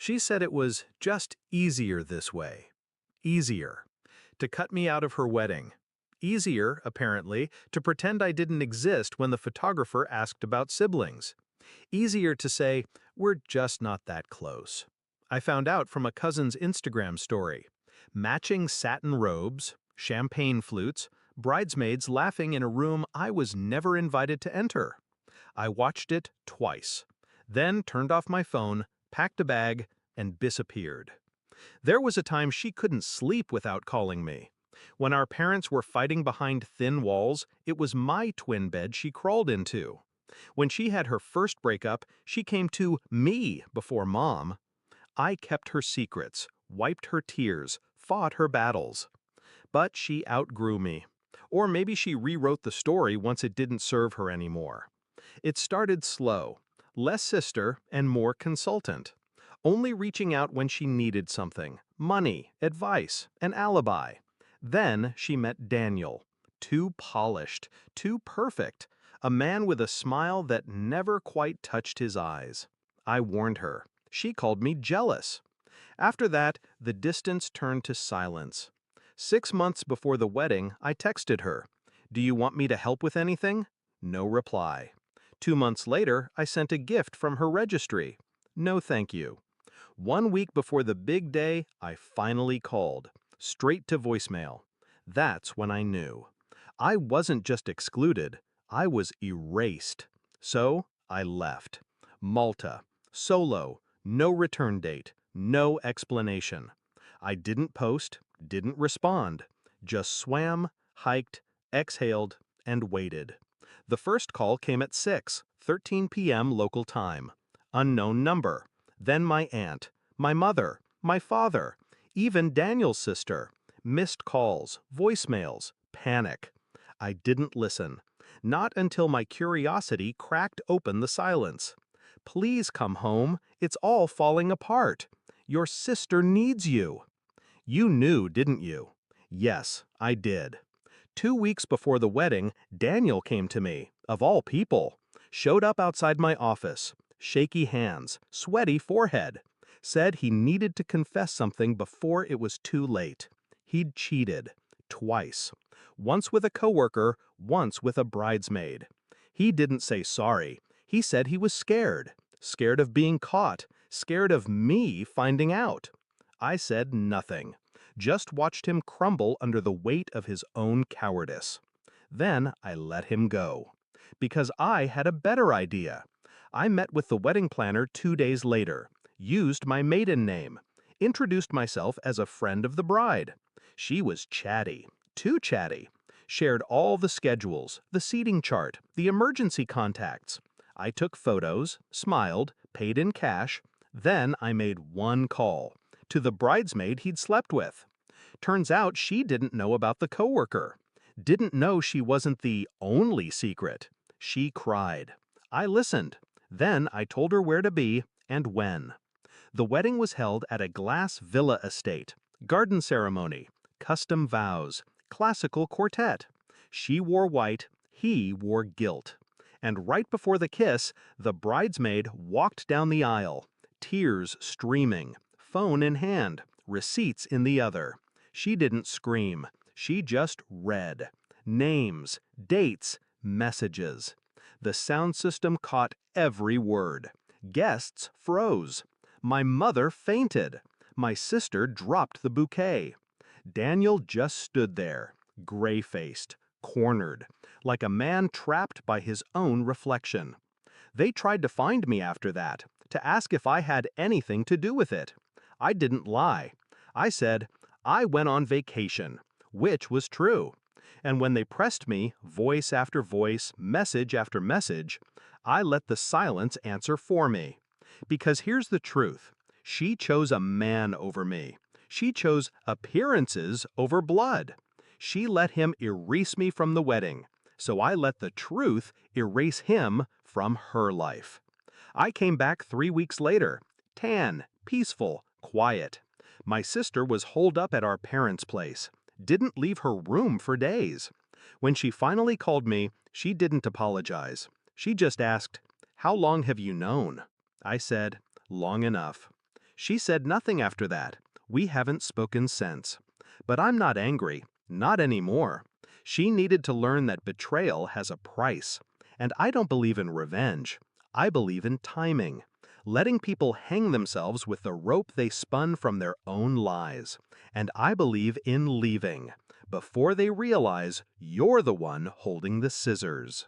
She said it was just easier this way. Easier. To cut me out of her wedding. Easier, apparently, to pretend I didn't exist when the photographer asked about siblings. Easier to say, we're just not that close. I found out from a cousin's Instagram story. Matching satin robes, champagne flutes, bridesmaids laughing in a room I was never invited to enter. I watched it twice, then turned off my phone, packed a bag, and disappeared. There was a time she couldn't sleep without calling me. When our parents were fighting behind thin walls, it was my twin bed she crawled into. When she had her first breakup, she came to me before mom. I kept her secrets, wiped her tears, fought her battles. But she outgrew me. Or maybe she rewrote the story once it didn't serve her anymore. It started slow, less sister and more consultant. Only reaching out when she needed something, money, advice, an alibi. Then she met Daniel, too polished, too perfect, a man with a smile that never quite touched his eyes. I warned her. She called me jealous. After that, the distance turned to silence. 6 months before the wedding, I texted her, "Do you want me to help with anything?" No reply. 2 months later, I sent a gift from her registry. No thank you. 1 week before the big day, I finally called. Straight to voicemail. That's when I knew. I wasn't just excluded, I was erased. So, I left. Malta. Solo. No return date. No explanation. I didn't post, didn't respond. Just swam, hiked, exhaled, and waited. The first call came at 6:13 p.m. local time. Unknown number. Then my aunt, my mother, my father, even Daniel's sister. Missed calls, voicemails, panic. I didn't listen. Not until my curiosity cracked open the silence. "Please come home. It's all falling apart. Your sister needs you." You knew, didn't you? Yes, I did. 2 weeks before the wedding, Daniel came to me, of all people. Showed up outside my office. Shaky hands, sweaty forehead. Said he needed to confess something before it was too late. He'd cheated. Twice. Once with a coworker, once with a bridesmaid. He didn't say sorry. He said he was scared. Scared of being caught. Scared of me finding out. I said nothing. Just watched him crumble under the weight of his own cowardice. Then I let him go. Because I had a better idea. I met with the wedding planner 2 days later. Used my maiden name. Introduced myself as a friend of the bride. She was chatty. Too chatty. Shared all the schedules, the seating chart, the emergency contacts. I took photos, smiled, paid in cash. Then I made one call. To the bridesmaid he'd slept with. Turns out she didn't know about the coworker. Didn't know she wasn't the only secret. She cried. I listened. Then I told her where to be and when. The wedding was held at a glass villa estate. Garden ceremony. Custom vows. Classical quartet. She wore white. He wore gilt. And right before the kiss, the bridesmaid walked down the aisle. Tears streaming. Phone in hand. Receipts in the other. She didn't scream. She just read. Names, dates, messages. The sound system caught every word. Guests froze. My mother fainted. My sister dropped the bouquet. Daniel just stood there, gray-faced, cornered, like a man trapped by his own reflection. They tried to find me after that, to ask if I had anything to do with it. I didn't lie. I said, I went on vacation, which was true. And when they pressed me, voice after voice, message after message, I let the silence answer for me. Because here's the truth. She chose a man over me. She chose appearances over blood. She let him erase me from the wedding. So I let the truth erase him from her life. I came back 3 weeks later, tan, peaceful, quiet. My sister was holed up at our parents' place. Didn't leave her room for days. When she finally called me, she didn't apologize. She just asked, "How long have you known?" I said, "Long enough." She said nothing after that. We haven't spoken since. But I'm not angry, not anymore. She needed to learn that betrayal has a price. And I don't believe in revenge. I believe in timing. Letting people hang themselves with the rope they spun from their own lies. And I believe in leaving, before they realize you're the one holding the scissors.